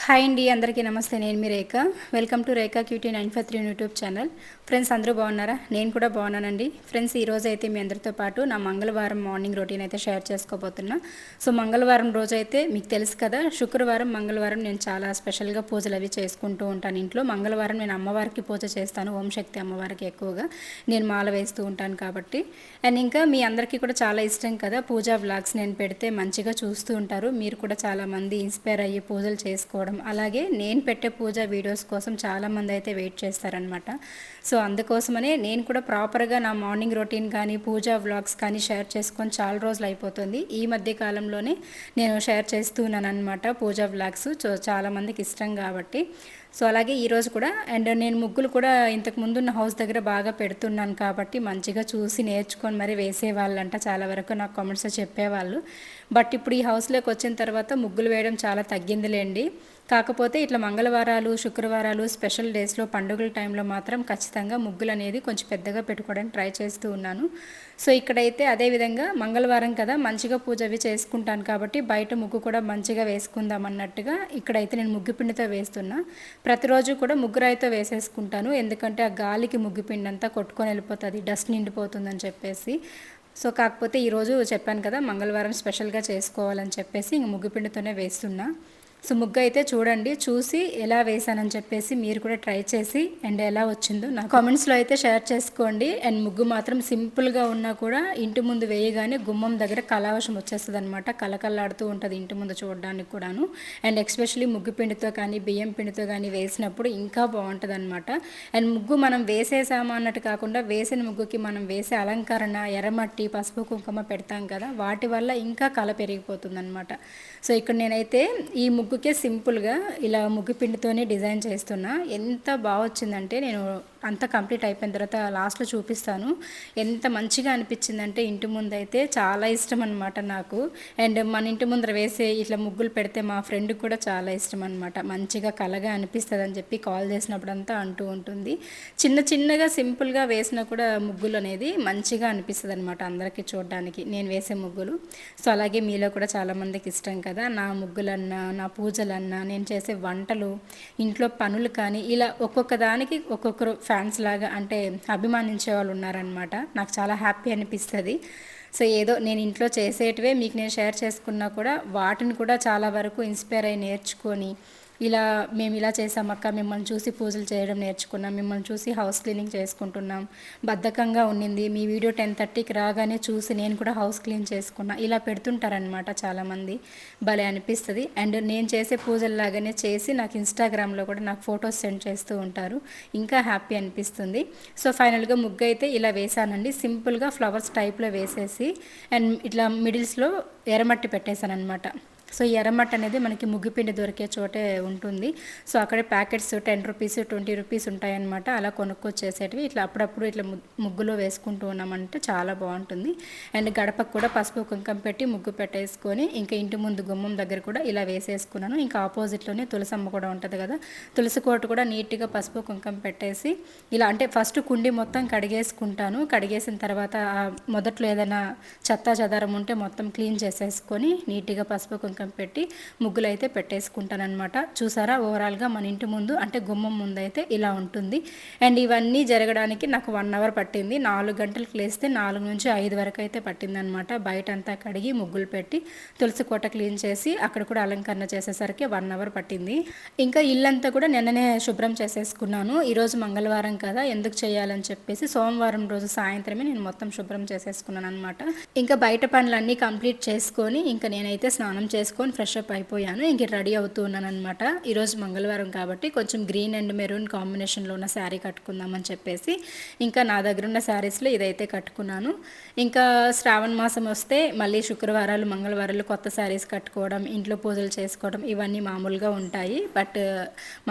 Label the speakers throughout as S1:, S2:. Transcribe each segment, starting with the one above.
S1: Hi అండి, అందరికీ నమస్తే. నేను మీ Rekha. Welcome to Rekha cutie 953 YouTube channel. Friends, అందరూ బాగున్నారా? నేను కూడా బాగున్నానండి. ఫ్రెండ్స్, ఈరోజు అయితే మీ అందరితో పాటు నా మంగళవారం మార్నింగ్ రొటీన్ అయితే షేర్ చేసుకోబోతున్నా. సో మంగళవారం రోజు అయితే మీకు తెలుసు కదా, శుక్రవారం మంగళవారం నేను చాలా స్పెషల్గా పూజలు అవి చేసుకుంటూ ఉంటాను ఇంట్లో. మంగళవారం నేను అమ్మవారికి పూజ చేస్తాను, ఓంశక్తి అమ్మవారికి ఎక్కువగా నేను మాల వేస్తూ ఉంటాను కాబట్టి. అండ్ ఇంకా మీ అందరికీ కూడా చాలా ఇష్టం కదా పూజా వ్లాగ్స్ నేను పెడితే మంచిగా చూస్తూ ఉంటారు. మీరు కూడా చాలామంది ఇన్స్పైర్ అయ్యి పూజలు చేసుకోవడం, అలాగే నేను పెట్టే పూజా వీడియోస్ కోసం చాలామంది అయితే వెయిట్ చేస్తారనమాట. సో అందుకోసమనే నేను కూడా ప్రాపర్గా నా మార్నింగ్ రొటీన్ కానీ పూజా వ్లాగ్స్ కానీ షేర్ చేసుకొని చాలా రోజులు అయిపోతుంది. ఈ మధ్య కాలంలోనే నేను షేర్ చేస్తున్నాను అనమాట పూజా వ్లాగ్స్. సో చాలామందికి ఇష్టం కాబట్టి. సో అలాగే ఈరోజు కూడా అండ్ నేను ముగ్గులు కూడా ఇంతకు ముందున్న హౌస్ దగ్గర బాగా పెడుతున్నాను కాబట్టి మంచిగా చూసి నేర్చుకొని మరి వేసేవాళ్ళంట. చాలా వరకు నాకు కామెంట్స్లో చెప్పేవాళ్ళు. బట్ ఇప్పుడు ఈ హౌస్లోకి వచ్చిన తర్వాత ముగ్గులు వేయడం చాలా తగ్గిందిలేండి. కాకపోతే ఇట్లా మంగళవారాలు, శుక్రవారాలు, స్పెషల్ డేస్లో, పండుగల టైంలో మాత్రం ఖచ్చితంగా ముగ్గులు అనేది కొంచెం పెద్దగా పెట్టుకోవడానికి ట్రై చేస్తూ ఉన్నాను. సో ఇక్కడైతే అదేవిధంగా మంగళవారం కదా, మంచిగా పూజ అవి చేసుకుంటాను కాబట్టి బయట ముగ్గు కూడా మంచిగా వేసుకుందాం అన్నట్టుగా ఇక్కడైతే నేను ముగ్గు పిండితో వేస్తున్నా. ప్రతిరోజు కూడా ముగ్గురాయితో వేసేసుకుంటాను, ఎందుకంటే ఆ గాలికి ముగ్గు పిండి అంతా కొట్టుకొని వెళ్ళిపోతుంది, డస్ట్ నిండిపోతుందని చెప్పేసి. సో కాకపోతే ఈరోజు చెప్పాను కదా మంగళవారం స్పెషల్గా చేసుకోవాలని చెప్పేసి ఇంక ముగ్గు పిండితోనే వేస్తున్నా. సో ముగ్గు అయితే చూడండి, చూసి ఎలా వేసానని చెప్పేసి మీరు కూడా ట్రై చేసి అండ్ ఎలా వచ్చిందో నా కామెంట్స్లో అయితే షేర్ చేసుకోండి. అండ్ ముగ్గు మాత్రం సింపుల్గా ఉన్నా కూడా ఇంటి ముందు వేయగానే గుమ్మం దగ్గర కళావశం వచ్చేస్తుంది అనమాట. కలకల్లాడుతూ ఉంటుంది ఇంటి ముందు చూడడానికి కూడాను. అండ్ ఎస్పెషలీ ముగ్గు పిండితో కానీ బియ్యం పిండితో కానీ వేసినప్పుడు ఇంకా బాగుంటుంది అనమాట. అండ్ ముగ్గు మనం వేసేసామా అన్నట్టు కాకుండా వేసిన ముగ్గుకి మనం వేసే అలంకరణ, ఎర్రమట్టి, పసుపు, కుంకుమ పెడతాం కదా, వాటి వల్ల ఇంకా కళ పెరిగిపోతుంది అనమాట. సో ఇక్కడ నేనైతే ఈ ముగ్గుకే సింపుల్గా ఇలా ముగ్గు పిండితోనే డిజైన్ చేస్తున్నా. ఎంత బాగా వచ్చిందంటే నేను అంతా కంప్లీట్ అయిపోయిన తర్వాత లాస్ట్లో చూపిస్తాను. ఎంత మంచిగా అనిపించిందంటే ఇంటి ముందు అయితే చాలా ఇష్టం అనమాట నాకు. అండ్ మన ఇంటి ముందర వేసే ఇట్లా ముగ్గులు పెడితే మా ఫ్రెండ్కి కూడా చాలా ఇష్టం అనమాట. మంచిగా కలగా అనిపిస్తుంది అని చెప్పి కాల్ చేసినప్పుడంతా అంటూ ఉంటుంది. చిన్న చిన్నగా సింపుల్గా వేసినా కూడా ముగ్గులు అనేది మంచిగా అనిపిస్తుంది అనమాట అందరికీ చూడడానికి నేను వేసే ముగ్గులు. సో అలాగే మీలో కూడా చాలామందికి ఇష్టం కదా నా ముగ్గులన్నా, నా పూజలన్నా, నేను చేసే వంటలు, ఇంట్లో పనులు కానీ ఇలా ఒక్కొక్క దానికి ఒక్కొక్కరు ఫ్యాన్స్ లాగా అంటే అభిమానించే వాళ్ళు ఉన్నారనమాట. నాకు చాలా హ్యాపీ అనిపిస్తుంది. సో ఏదో నేను ఇంట్లో చేసేటివే మీకు నేను షేర్ చేసుకున్నా కూడా వాటిని కూడా చాలా వరకు ఇన్స్పైర్ అయ్యి నేర్చుకొని ఇలా మేము ఇలా చేసామక్క, మిమ్మల్ని చూసి పూజలు చేయడం నేర్చుకున్నాం, మిమ్మల్ని చూసి హౌస్ క్లీనింగ్ చేసుకుంటున్నాం, బద్ధకంగా ఉండింది మీ వీడియో 10:30కి రాగానే చూసి నేను కూడా హౌస్ క్లీన్ చేసుకున్నా, ఇలా పెడుతుంటారనమాట చాలామంది. భలే అనిపిస్తుంది. అండ్ నేను చేసే పూజల్లాగానే చేసి నాకు ఇన్స్టాగ్రామ్లో కూడా నాకు ఫొటోస్ సెండ్ చేస్తూ ఉంటారు, ఇంకా హ్యాపీ అనిపిస్తుంది. సో ఫైనల్గా ముగ్గు అయితే ఇలా వేసానండి, సింపుల్గా ఫ్లవర్స్ టైప్లో వేసేసి అండ్ ఇట్లా మిడిల్స్లో ఎర్రమట్టి పెట్టేశాను అనమాట. సో ఈ ఎర్రమట్టి అనేది మనకి ముగ్గుపిండి దొరికే చోటే ఉంటుంది. సో అక్కడే ప్యాకెట్స్ 10 రూపీస్ 20 రూపీస్ ఉంటాయన్నమాట. అలా కొనుక్కొచ్చేసేటివి ఇట్లా అప్పుడప్పుడు ఇట్లా ముగ్గులో వేసుకుంటూ ఉన్నామంటే చాలా బాగుంటుంది. అండ్ గడపకు కూడా పసుపు కుంకం పెట్టి ముగ్గు పెట్టేసుకొని ఇంకా ఇంటి ముందు గుమ్మం దగ్గర కూడా ఇలా వేసేసుకున్నాను. ఇంకా ఆపోజిట్లోనే తులసమ్మ కూడా ఉంటుంది కదా, తులసి కోట కూడా నీట్గా పసుపు కుంకం పెట్టేసి ఇలా అంటే ఫస్ట్ కుండి మొత్తం కడిగేసుకుంటాను. కడిగేసిన తర్వాత మొదట్లో ఏదైనా చెత్త చెదారం ఉంటే మొత్తం క్లీన్ చేసేసుకొని నీట్గా పసుపు కుంకం పెట్టి ముగ్గులు అయితే పెట్టేసుకుంటానమాట. చూసారా, ఓవరాల్గా మన ఇంటి ముందు అంటే గుమ్మం ముందు అయితే ఇలా ఉంటుంది. అండ్ ఇవన్నీ జరగడానికి నాకు 1 అవర్ పట్టింది. 4 గంటలకు లేస్తే 4 నుంచి 5 వరకు అయితే పట్టిందనమాట. బయట అంతా కడిగి ముగ్గులు పెట్టి తులసి కోట క్లీన్ చేసి అక్కడ కూడా అలంకరణ చేసేసరికి 1 అవర్ పట్టింది. ఇంకా ఇల్లంతా కూడా నిన్ననే శుభ్రం చేసేసుకున్నాను. ఈరోజు మంగళవారం కదా, ఎందుకు చేయాలని చెప్పేసి సోమవారం రోజు సాయంత్రమే నేను మొత్తం శుభ్రం చేసేసుకున్నాను అనమాట. ఇంకా బయట పనులన్నీ కంప్లీట్ చేసుకొని ఇంకా నేనైతే స్నానం చేసుకొని ఫ్రెష్ అప్ అయిపోయాను. ఇంక రెడీ అవుతూ ఉన్నాను అనమాట. ఈరోజు మంగళవారం కాబట్టి కొంచెం గ్రీన్ అండ్ మెరూన్ కాంబినేషన్లో ఉన్న శారీ కట్టుకుందామని చెప్పేసి ఇంకా నా దగ్గర ఉన్న శారీస్లో ఇదైతే కట్టుకున్నాను. ఇంకా శ్రావణ మాసం వస్తే మళ్ళీ శుక్రవారాలు, మంగళవారాలు కొత్త శారీస్ కట్టుకోవడం, ఇంట్లో పూజలు చేసుకోవడం ఇవన్నీ మామూలుగా ఉంటాయి. బట్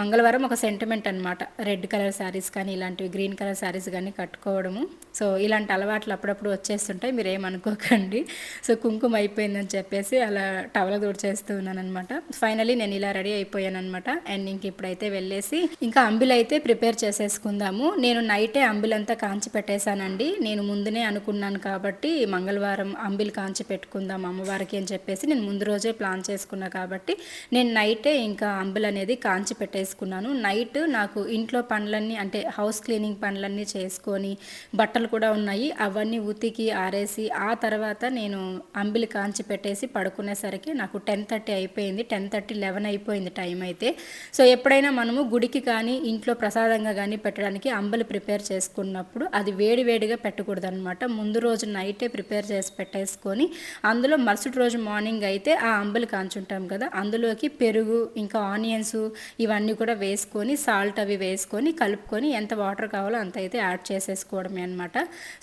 S1: మంగళవారం ఒక సెంటిమెంట్ అనమాట. రెడ్ కలర్ శారీస్ కానీ ఇలాంటివి గ్రీన్ కలర్ శారీస్ కానీ కట్టుకోవడము. సో ఇలాంటి అలవాట్లు అప్పుడప్పుడు వచ్చేస్తుంటాయి, మీరు ఏమనుకోకండి. సో కుంకుమ అయిపోయిందని చెప్పేసి అలా టవల తుడిచేస్తూ ఉన్నాను అనమాట. ఫైనలీ నేను ఇలా రెడీ అయిపోయాను అనమాట. అండ్ ఇంక ఇప్పుడైతే వెళ్ళేసి ఇంకా అంబిల్ అయితే ప్రిపేర్ చేసేసుకుందాము. నేను నైటే అంబిలంతా కాంచి పెట్టేశానండి. నేను ముందునే అనుకున్నాను కాబట్టి మంగళవారం అంబిల్ కాంచి పెట్టుకుందాం అమ్మవారికి అని చెప్పేసి నేను ముందు రోజే ప్లాన్ చేసుకున్నా కాబట్టి నేను నైటే ఇంకా అంబిల్ అనేది కాంచి పెట్టేసుకున్నాను. నైట్ నాకు ఇంట్లో పనులన్నీ అంటే హౌస్ క్లీనింగ్ పనులన్నీ చేసుకొని బట్టలు కూడా ఉన్నాయి, అవన్నీ ఉతికి ఆరేసి ఆ తర్వాత నేను అంబిలి కాంచి పెట్టేసి పడుకునేసరికి నాకు 10:30 అయిపోయింది. 10:30, 11 అయిపోయింది టైం అయితే. సో ఎప్పుడైనా మనము గుడికి కానీ ఇంట్లో ప్రసాదంగా కానీ పెట్టడానికి అంబలి ప్రిపేర్ చేసుకున్నప్పుడు అది వేడి వేడిగా పెట్టకూడదు అనమాట. ముందు రోజు నైటే ప్రిపేర్ చేసి పెట్టేసుకొని అందులో మరుసటి రోజు మార్నింగ్ అయితే ఆ అంబలి కాంచుంటాం కదా, అందులోకి పెరుగు ఇంకా ఆనియన్స్ ఇవన్నీ కూడా వేసుకొని సాల్ట్ అవి వేసుకొని కలుపుకొని ఎంత వాటర్ కావాలో అంత అయితే యాడ్ చేసేసుకోవడమే అనమాట.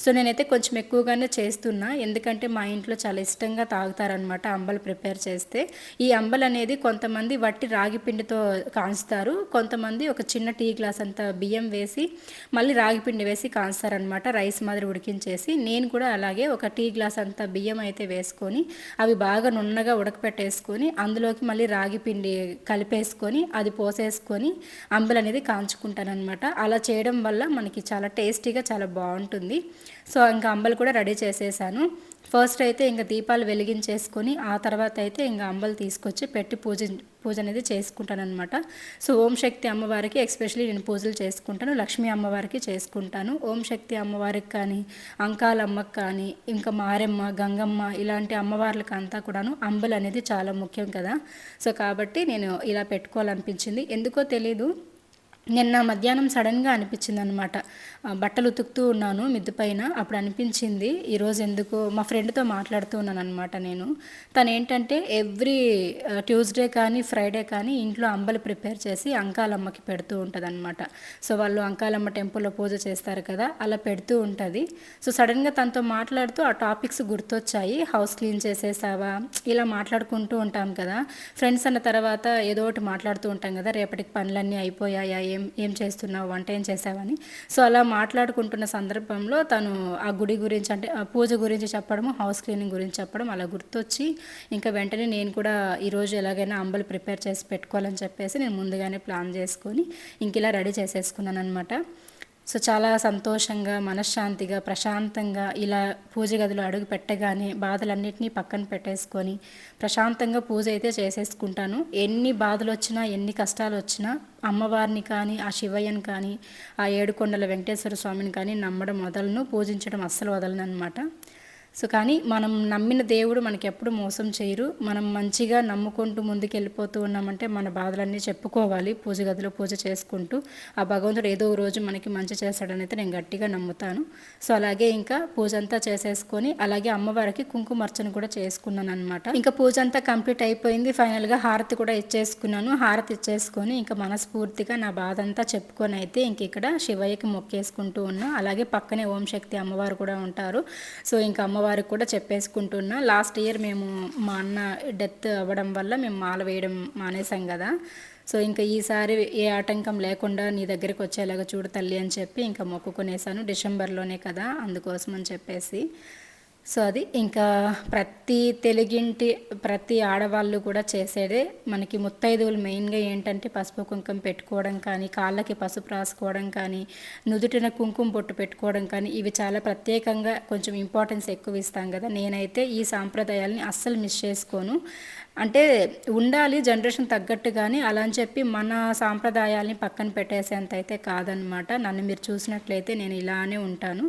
S1: సో నేనైతే కొంచెం ఎక్కువగానే చేస్తున్నా, ఎందుకంటే మా ఇంట్లో చాలా ఇష్టంగా తాగుతారనమాట అంబలు ప్రిపేర్ చేస్తే. ఈ అంబలు అనేది కొంతమంది వట్టి రాగి పిండితో కాంచుతారు, కొంతమంది ఒక చిన్న టీ గ్లాస్ అంత బియ్యం వేసి మళ్ళీ రాగి పిండి వేసి కాంచుతారనమాట, రైస్ మాదిరి ఉడికించేసి. నేను కూడా అలాగే ఒక టీ గ్లాస్ అంత బియ్యం అయితే వేసుకొని అవి బాగా నున్నగా ఉడకపెట్టేసుకొని అందులోకి మళ్ళీ రాగి పిండి కలిపేసుకొని అది పోసేసుకొని అంబలు అనేది కాంచుకుంటాను అనమాట. అలా చేయడం వల్ల మనకి చాలా టేస్టీగా చాలా బాగుంటుంది. సో ఇంకా అంబలు కూడా రెడీ చేసేసాను. ఫస్ట్ అయితే ఇంకా దీపాలు వెలిగించేసుకొని ఆ తర్వాత అయితే ఇంకా అంబలు తీసుకొచ్చి పెట్టి పూజ అనేది చేసుకుంటాను అనమాట. సో ఓం శక్తి అమ్మవారికి ఎస్పెషలీ నేను పూజలు చేసుకుంటాను, లక్ష్మీ అమ్మవారికి చేసుకుంటాను. ఓం శక్తి అమ్మవారికి కానీ అంకాలమ్మకి కానీ ఇంకా మారెమ్మ గంగమ్మ ఇలాంటి అమ్మవార్లకి అంతా కూడాను అంబలు అనేది చాలా ముఖ్యం కదా. సో కాబట్టి నేను ఇలా పెట్టుకోవాలనిపించింది, ఎందుకో తెలీదు. నిన్న మధ్యాహ్నం సడన్గా అనిపించింది అనమాట, బట్టలు ఉతుకుతూ ఉన్నాను మిద్దు పైన, అప్పుడు అనిపించింది ఈరోజు ఎందుకో మా ఫ్రెండ్తో మాట్లాడుతూ ఉన్నాను అనమాట. నేను తను ఏంటంటే ఎవ్రీ ట్యూస్డే కానీ ఫ్రైడే కానీ ఇంట్లో అంబలి ప్రిపేర్ చేసి అంకాలమ్మకి పెడుతూ ఉంటుంది అనమాట. సో వాళ్ళు అంకాలమ్మ టెంపుల్లో పూజ చేస్తారు కదా, అలా పెడుతూ ఉంటుంది. సో సడన్గా తనతో మాట్లాడుతూ ఆ టాపిక్స్ గుర్తొచ్చాయి. హౌస్ క్లీన్ చేసేసావా ఇలా మాట్లాడుకుంటూ ఉంటాం కదా ఫ్రెండ్స్ అన్న తర్వాత, ఏదో ఒకటి మాట్లాడుతూ ఉంటాం కదా, రేపటికి పనులన్నీ అయిపోయాయా, ఏం చేస్తున్నావు, వంట ఏం చేసావని. సో అలా మాట్లాడుకుంటున్న సందర్భంలో తను ఆ గుడి గురించి అంటే ఆ పూజ గురించి చెప్పడము, హౌస్ క్లీనింగ్ గురించి చెప్పడం అలా గుర్తొచ్చి ఇంకా వెంటనే నేను కూడా ఈరోజు ఎలాగైనా అంబలు ప్రిపేర్ చేసి పెట్టుకోవాలని చెప్పేసి నేను ముందుగానే ప్లాన్ చేసుకొని ఇంక ఇలా రెడీ చేసేసుకున్నాను అనమాట. సో చాలా సంతోషంగా మనశ్శాంతిగా ప్రశాంతంగా ఇలా పూజ గదిలో అడుగు పెట్టగానే బాధలన్నింటినీ పక్కన పెట్టేసుకొని ప్రశాంతంగా పూజ అయితే చేసేసుకుంటాను. ఎన్ని బాధలు వచ్చినా ఎన్ని కష్టాలు వచ్చినా అమ్మవారిని కానీ ఆ శివయ్యని కానీ ఆ ఏడుకొండల వెంకటేశ్వర స్వామిని కానీ నమ్మడం వదలను, పూజించడం అస్సలు వదలను అనమాట. సో కానీ మనం నమ్మిన దేవుడు మనకి ఎప్పుడు మోసం చేయరు. మనం మంచిగా నమ్ముకుంటూ ముందుకు వెళ్ళిపోతూ ఉన్నామంటే మన బాధలన్నీ చెప్పుకోవాలి పూజ గదిలో పూజ చేసుకుంటూ. ఆ భగవంతుడు ఏదో రోజు మనకి మంచి చేస్తాడని అయితే నేను గట్టిగా నమ్ముతాను. సో అలాగే ఇంకా పూజ అంతా చేసేసుకొని అలాగే అమ్మవారికి కుంకుమార్చన కూడా చేసుకున్నాను అనమాట. ఇంకా పూజ అంతా కంప్లీట్ అయిపోయింది. ఫైనల్గా హారతి కూడా ఇచ్చేసుకున్నాను. హారతి ఇచ్చేసుకొని ఇంకా మనస్ఫూర్తిగా నా బాధ అంతా చెప్పుకొని అయితే ఇంక ఇక్కడ శివయ్యకి మొక్కేసుకుంటూ ఉన్నా. అలాగే పక్కనే ఓం శక్తి అమ్మవారు కూడా ఉంటారు. సో ఇంకా అమ్మవారికి కూడా చెప్పేసుకుంటున్నా. లాస్ట్ ఇయర్ మేము మా అన్న డెత్ అవ్వడం వల్ల మేము మాల వేయడం మానేసాం కదా. సో ఇంకా ఈసారి ఏ ఆటంకం లేకుండా నీ దగ్గరికి వచ్చేలాగా చూడు తల్లి అని చెప్పి ఇంకా మొక్కుకునేసాను. డిసెంబర్లోనే కదా, అందుకోసం అని చెప్పేసి. సో అది ఇంకా ప్రతి తెలుగింటి ప్రతి ఆడవాళ్ళు కూడా చేసేదే. మనకి ముత్తైదువులు మెయిన్గా ఏంటంటే పసుపు కుంకుమ పెట్టుకోవడం కానీ, కాళ్ళకి పసుపు రాసుకోవడం కానీ, నుదుటిన కుంకుమ బొట్టు పెట్టుకోవడం కానీ, ఇవి చాలా ప్రత్యేకంగా కొంచెం ఇంపార్టెన్స్ ఎక్కువ ఇస్తాం కదా. నేనైతే ఈ సాంప్రదాయాలని అస్సలు మిస్ చేసుకోను. అంటే ఉండాలి జనరేషన్ తగ్గట్టు, కానీ అలా అని చెప్పి మన సాంప్రదాయాల్ని పక్కన పెట్టేసేంత అయితే కాదనమాట. నన్ను మీరు చూసినట్లయితే నేను ఇలానే ఉంటాను.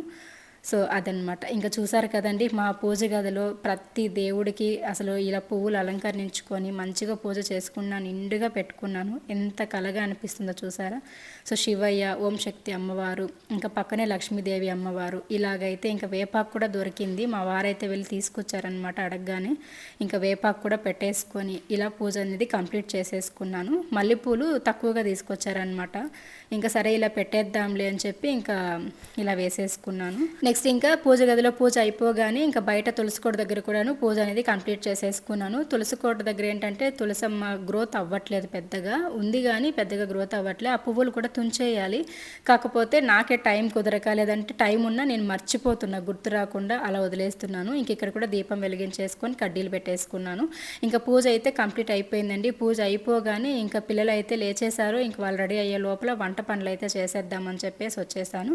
S1: సో అదనమాట. ఇంకా చూసారు కదండి మా పూజ గదిలో ప్రతి దేవుడికి అసలు ఇలా పువ్వులు అలంకరించుకొని మంచిగా పూజ చేసుకున్నాను, నిండుగా పెట్టుకున్నాను. ఎంత కలగా అనిపిస్తుందో చూసారా. సో శివయ్య, ఓం శక్తి అమ్మవారు, ఇంకా పక్కనే లక్ష్మీదేవి అమ్మవారు, ఇలాగైతే ఇంకా వేపాకు కూడా దొరికింది. మా వారైతే వెళ్ళి తీసుకొచ్చారనమాట అడగగానే. ఇంకా వేపాకు కూడా పెట్టేసుకొని ఇలా పూజ అనేది కంప్లీట్ చేసేసుకున్నాను. మల్లెపూలు తక్కువగా తీసుకొచ్చారనమాట. ఇంకా సరే ఇలా పెట్టేద్దాంలే అని చెప్పి ఇంకా ఇలా వేసేసుకున్నాను. నెక్స్ట్ నెక్స్ట్ ఇంకా పూజ గదిలో పూజ అయిపోగానే ఇంకా బయట తులసికోట దగ్గర కూడాను పూజ అనేది కంప్లీట్ చేసేసుకున్నాను. తులసికోట దగ్గర ఏంటంటే తులసమ్మ గ్రోత్ అవ్వట్లేదు, పెద్దగా ఉంది కానీ పెద్దగా గ్రోత్ అవ్వట్లేదు. ఆ పువ్వులు కూడా తుంచేయాలి, కాకపోతే నాకే టైం కుదరక, లేదంటే టైం ఉన్నా నేను మర్చిపోతున్నా, గుర్తు రాకుండా అలా వదిలేస్తున్నాను. ఇంక ఇక్కడ కూడా దీపం వెలిగించేసుకొని కడ్డీలు పెట్టేసుకున్నాను. ఇంకా పూజ అయితే కంప్లీట్ అయిపోయిందండి. పూజ అయిపోగానే ఇంకా పిల్లలు అయితే లేచేశారు. ఇంక వాళ్ళు రెడీ అయ్యే లోపల వంట పనులు అయితే చేసేద్దామని చెప్పేసి వచ్చేసాను.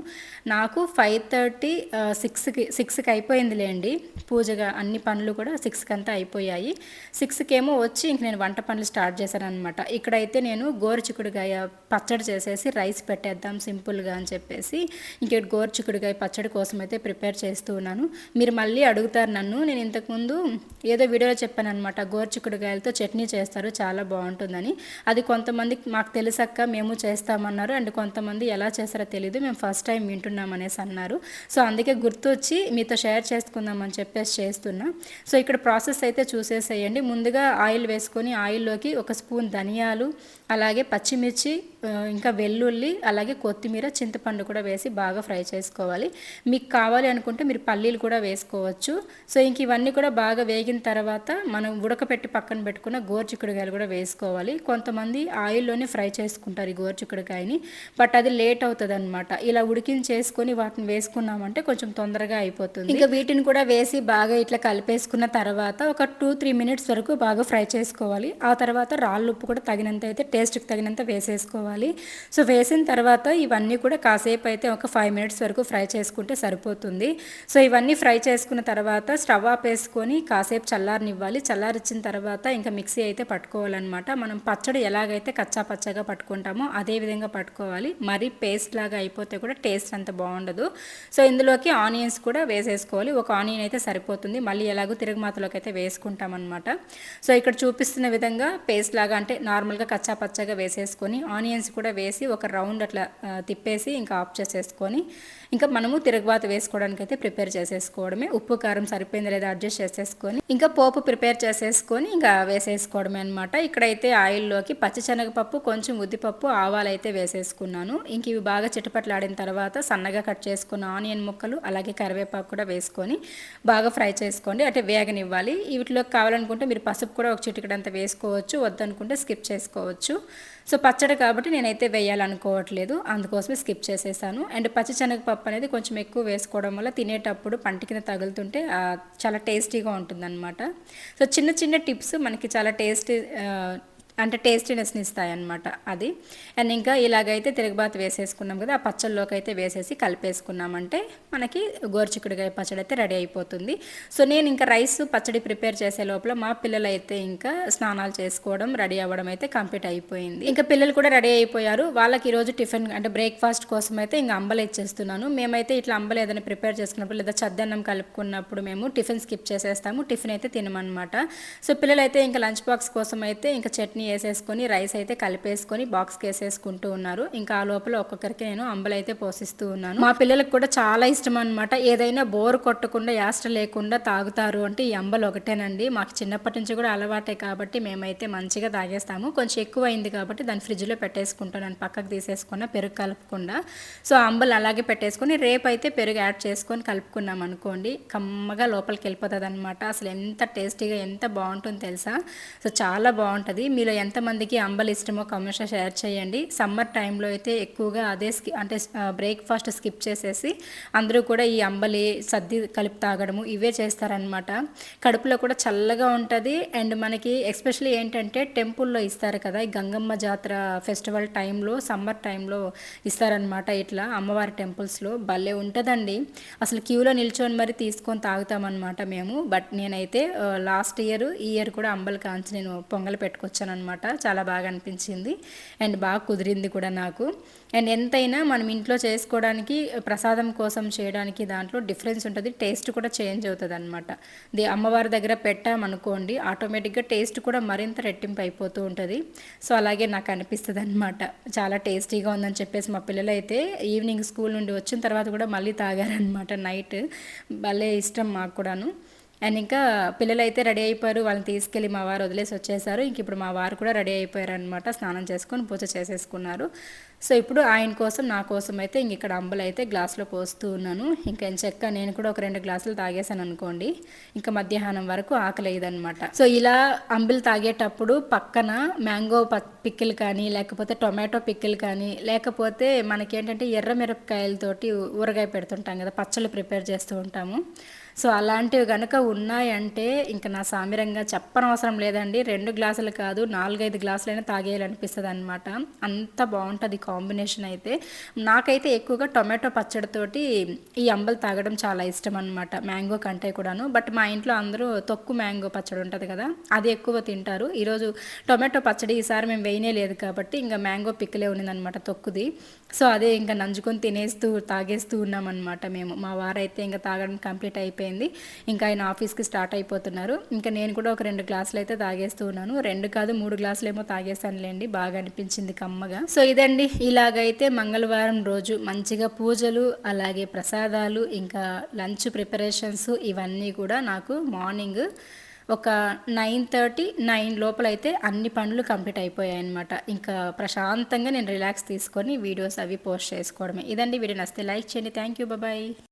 S1: నాకు 5:30 6కి అయిపోయిందిలేండి పూజగా, అన్ని పనులు కూడా 6కి అంతా అయిపోయాయి. 6కి ఏమో వచ్చి ఇంక నేను వంట పనులు స్టార్ట్ చేశాను అనమాట. ఇక్కడైతే నేను గోరుచిక్కుడుగాయ పచ్చడి చేసేసి రైస్ పెట్టేద్దాం సింపుల్గా అని చెప్పేసి ఇంక గోరుచిక్కుడుగాయ పచ్చడి కోసం అయితే ప్రిపేర్ చేస్తూ ఉన్నాను. మీరు మళ్ళీ అడుగుతారు నన్ను, నేను ఇంతకుముందు ఏదో వీడియోలో చెప్పాను అనమాట, గోరుచిక్కుడుగాయలతో చట్నీ చేస్తారు చాలా బాగుంటుందని. అది కొంతమంది మాకు తెలుసక్క మేము చేస్తామన్నారు, అండ్ కొంతమంది ఎలా చేస్తారో తెలియదు, మేము ఫస్ట్ టైం వింటున్నాం అనేసి అన్నారు. సో అందుకే గుర్తొచ్చి మీతో షేర్ చేసుకుందామని చెప్పేసి చేస్తున్నా. సో ఇక్కడ ప్రాసెస్ అయితే చూసేసేయండి. ముందుగా ఆయిల్ వేసుకొని ఆయిల్లోకి 1 స్పూన్ ధనియాలు, అలాగే పచ్చిమిర్చి, ఇంకా వెల్లుల్లి, అలాగే కొత్తిమీర, చింతపండు కూడా వేసి బాగా ఫ్రై చేసుకోవాలి. మీకు కావాలి అనుకుంటే మీరు పల్లీలు కూడా వేసుకోవచ్చు. సో ఇంక ఇవన్నీ కూడా బాగా వేగిన తర్వాత మనం ఉడకపెట్టి పక్కన పెట్టుకున్న గోరుచిక్కుడుకాయలు కూడా వేసుకోవాలి. కొంతమంది ఆయిల్లోనే ఫ్రై చేసుకుంటారు ఈ గోరుచిక్కుడుకాయని, బట్ అది లేట్ అవుతుంది అనమాట. ఇలా ఉడికించేసుకొని వాటిని వేసుకున్నామంటే కొంచెం తొందరగా అయిపోతుంది. ఇంకా వీటిని కూడా వేసి బాగా ఇట్లా కలిపేసుకున్న తర్వాత ఒక 2-3 మినిట్స్ వరకు బాగా ఫ్రై చేసుకోవాలి. ఆ తర్వాత రాళ్ళు ఉప్పు కూడా తగినంత అయితే టేస్ట్కి తగినంత వేసేసుకోవాలి. సో వేసిన తర్వాత ఇవన్నీ కూడా కాసేపు అయితే ఒక 5 మినిట్స్ వరకు ఫ్రై చేసుకుంటే సరిపోతుంది. సో ఇవన్నీ ఫ్రై చేసుకున్న తర్వాత స్టవ్ ఆపేసుకొని కాసేపు చల్లారనివ్వాలి. చల్లారిచ్చిన తర్వాత ఇంకా మిక్సీ అయితే పట్టుకోవాలన్నమాట. మనం పచ్చడి ఎలాగైతే కచ్చా పచ్చగా పట్టుకుంటామో అదే విధంగా పట్టుకోవాలి. మరీ పేస్ట్ లాగా అయిపోతే కూడా టేస్ట్ అంత బాగుండదు. సో ఇందులోకి ఆనియన్స్ కూడా వేసేసుకోవాలి. ఒక ఆనియన్ అయితే సరిపోతుంది, మళ్ళీ ఎలాగో తిరుగుమాతలోకి అయితే వేసుకుంటాం అనమాట. సో ఇక్కడ చూపిస్తున్న విధంగా పేస్ట్ లాగా అంటే నార్మల్గా కచ్చా పచ్చగా వేసేసుకొని ఆనియన్స్ కూడా వేసి ఒక రౌండ్ అట్లా తిప్పేసి ఇంకా ఆఫ్ చేసేసుకొని ఇంకా మనము తిరుగుబాత వేసుకోవడానికి అయితే ప్రిపేర్ చేసేసుకోవడమే. ఉప్పు కారం సరిపోయింది లేదా అడ్జస్ట్ చేసేసుకొని ఇంకా పోపు ప్రిపేర్ చేసేసుకొని ఇంకా వేసేసుకోవడమే అనమాట. ఇక్కడైతే ఆయిల్లోకి పచ్చిశనగపప్పు, కొంచెం ఉద్దిపప్పు, ఆవాలు అయితే వేసేసుకున్నాను. ఇంక ఇవి బాగా చిటపట్లాడిన తర్వాత సన్నగా కట్ చేసుకున్న ఆనియన్ ముక్కలు, అలాగే కరివేపాకు కూడా వేసుకొని బాగా ఫ్రై చేసుకోండి, అంటే వేగనివ్వాలి. వీటిలోకి కావాలనుకుంటే మీరు పసుపు కూడా ఒక చిటికెడంత వేసుకోవచ్చు, వద్దనుకుంటే స్కిప్ చేసుకోవచ్చు. సో పచ్చడి కాబట్టి నేనైతే వేయాలనుకోవట్లేదు, అందుకోసమే స్కిప్ చేసేసాను. అండ్ పచ్చిశనగపప్పు అనేది కొంచెం ఎక్కువ వేసుకోవడం వల్ల తినేటప్పుడు పంట కింద తగులుతుంటే చాలా టేస్టీగా ఉంటుందన్నమాట. సో చిన్న చిన్న టిప్స్ మనకి చాలా అంటే టేస్టీనెస్ని ఇస్తాయన్నమాట అది. అండ్ ఇంకా ఇలాగైతే తిరుగుబాతు వేసేసుకున్నాం కదా, ఆ పచ్చళ్ళలోకి అయితే వేసేసి కలిపేసుకున్నామంటే మనకి గోరుచిక్కుడుకాయ పచ్చడి అయితే రెడీ అయిపోతుంది. సో నేను ఇంకా రైస్ పచ్చడి ప్రిపేర్ చేసే లోపల మా పిల్లలు అయితే ఇంకా స్నానాలు చేసుకోవడం, రెడీ అవ్వడం అయితే కంప్లీట్ అయిపోయింది. ఇంకా పిల్లలు కూడా రెడీ అయిపోయారు. వాళ్ళకి ఈరోజు టిఫిన్ అంటే బ్రేక్ఫాస్ట్ కోసం అయితే ఇంకా అంబలు ఇచ్చేస్తున్నాను. మేమైతే ఇట్లా అంబలు ఏదైనా ప్రిపేర్ చేసుకున్నప్పుడు లేదా చద్దన్నం కలుపుకున్నప్పుడు మేము టిఫిన్ స్కిప్ చేసేస్తాము, టిఫిన్ అయితే తినమన్నమాట. సో పిల్లలు అయితే ఇంకా లంచ్ బాక్స్ కోసం అయితే ఇంకా చట్నీ వేసేసుకొని రైస్ అయితే కలిపేసుకొని బాక్స్కి వేసేసుకుంటూ ఉన్నారు. ఇంకా ఆ లోపల ఒక్కొక్కరికి నేను అంబలు అయితే పోసిస్తూ ఉన్నాను. మా పిల్లలకు కూడా చాలా ఇష్టం అనమాట. ఏదైనా బోర్ కొట్టకుండా యాస్ట లేకుండా తాగుతారు అంటే ఈ అంబలు ఒకటేనండి. మాకు చిన్నప్పటి నుంచి కూడా అలవాటే కాబట్టి మేమైతే మంచిగా తాగేస్తాము. కొంచెం ఎక్కువ అయింది కాబట్టి దాన్ని ఫ్రిడ్జ్లో పెట్టేసుకుంటాను, పక్కకు తీసేసుకున్న పెరుగు కలుపుకుండా. సో అంబలు అలాగే పెట్టేసుకొని రేపు అయితే పెరుగు యాడ్ చేసుకొని కలుపుకున్నాం అనుకోండి, కమ్మగా లోపలికి వెళ్ళిపోతుంది అనమాట. అసలు ఎంత టేస్టీగా ఎంత బాగుంటుందో తెలుసా. సో చాలా బాగుంటుంది. మీలో ఎంతమందికి అంబలు ఇష్టమో కామెంట్స్లో షేర్ చేయండి. సమ్మర్ టైంలో అయితే ఎక్కువగా అదే అంటే బ్రేక్ఫాస్ట్ స్కిప్ చేసేసి అందరూ కూడా ఈ అంబలి సద్ది కలిపి తాగడము ఇవే చేస్తారనమాట. కడుపులో కూడా చల్లగా ఉంటుంది. అండ్ మనకి ఎస్పెషల్లీ ఏంటంటే టెంపుల్లో ఇస్తారు కదా, ఈ గంగమ్మ జాతర ఫెస్టివల్ టైంలో సమ్మర్ టైంలో ఇస్తారనమాట. ఇట్లా అమ్మవారి టెంపుల్స్లో భలే ఉంటుందండి. అసలు క్యూలో నిల్చొని మరి తీసుకొని తాగుతామన్నమాట మేము. బట్ నేనైతే లాస్ట్ ఇయర్ ఈ ఇయర్ కూడా అంబలి కాంచి నేను పొంగల్ పెట్టుకొచ్చాను అనమాట. చాలా బాగా అనిపించింది అండ్ బాగా కుదిరింది కూడా నాకు. అండ్ ఎంతైనా మనం ఇంట్లో చేసుకోవడానికి ప్రసాదం కోసం చేయడానికి దాంట్లో డిఫరెన్స్ ఉంటుంది, టేస్ట్ కూడా చేంజ్ అవుతుంది అనమాట. అమ్మవారి దగ్గర పెట్టామనుకోండి ఆటోమేటిక్గా టేస్ట్ కూడా మరింత రెట్టింపు అయిపోతూ ఉంటుంది. సో అలాగే నాకు అనిపిస్తుంది అనమాట. చాలా టేస్టీగా ఉందని చెప్పేసి మా పిల్లలు అయితే ఈవినింగ్ స్కూల్ నుండి వచ్చిన తర్వాత కూడా మళ్ళీ తాగారనమాట నైట్. భలే ఇష్టం మాకు కూడాను. అండ్ ఇంకా పిల్లలైతే రెడీ అయిపోయారు. వాళ్ళని తీసుకెళ్ళి మా వారు వదిలేసి వచ్చేసారు. ఇంక ఇప్పుడు మా వారు కూడా రెడీ అయిపోయారు అనమాట. స్నానం చేసుకొని పూజ చేసేసుకున్నారు. సో ఇప్పుడు ఆయన కోసం నా కోసం అయితే ఇంక ఇక్కడ అంబలు అయితే గ్లాస్లో పోస్తూ ఉన్నాను. ఇంకా ఎంచక్క నేను కూడా ఒక 2 గ్లాసులు తాగేసాను అనుకోండి. ఇంకా మధ్యాహ్నం వరకు ఆకలి అయ్యేదనమాట. సో ఇలా అంబులు తాగేటప్పుడు పక్కన మ్యాంగో పిక్కిల్ కానీ, లేకపోతే టొమాటో పిక్కిల్ కానీ, లేకపోతే మనకేంటంటే ఎర్ర మిరపకాయలతోటి ఊరగాయ పెడుతుంటాం కదా, పచ్చళ్ళు ప్రిపేర్ చేస్తూ ఉంటాము. సో అలాంటివి కనుక ఉన్నాయంటే ఇంకా నా సామిరంగా చెప్పనవసరం లేదండి. 2 గ్లాసులు కాదు 4-5 గ్లాసులైనా తాగేయాలనిపిస్తుంది అనమాట. అంత బాగుంటుంది కాంబినేషన్ అయితే. నాకైతే ఎక్కువగా టొమాటో పచ్చడితోటి ఈ అంబలు తాగడం చాలా ఇష్టం అనమాట, మ్యాంగో కంటే కూడాను. బట్ మా ఇంట్లో అందరూ తొక్కు మ్యాంగో పచ్చడి ఉంటుంది కదా, అది ఎక్కువ తింటారు. ఈరోజు టొమాటో పచ్చడి ఈసారి మేము వేయనే లేదు కాబట్టి ఇంకా మ్యాంగో పిక్కలే ఉన్నదనమాట తొక్కుది. సో అదే ఇంకా నంజుకొని తినేస్తూ తాగేస్తూ ఉన్నామన్నమాట మేము. మా వారైతే ఇంకా తాగడం కంప్లీట్ అయిపోయింది. ఇంకా ఆయన ఆఫీస్కి స్టార్ట్ అయిపోతున్నారు. ఇంకా నేను కూడా ఒక 2 గ్లాసులు అయితే తాగేస్తూ ఉన్నాను. 2 కాదు 3 గ్లాసులు ఏమో తాగేసానులేండి, బాగా అనిపించింది కమ్మగా. సో ఇదండి, ఇలాగైతే మంగళవారం రోజు మంచిగా పూజలు, అలాగే ప్రసాదాలు, ఇంకా లంచ్ ప్రిపరేషన్స్ ఇవన్నీ కూడా నాకు మార్నింగ్ ఒక 9:30, 9 లోపలైతే అన్ని పనులు కంప్లీట్ అయిపోయాయి అనమాట. ఇంకా ప్రశాంతంగా నేను రిలాక్స్ తీసుకొని వీడియోస్ అవి పోస్ట్ చేసుకోవడమే. ఇదండి, వీడియో నచ్చితే లైక్ చేయండి. Thank you, bye.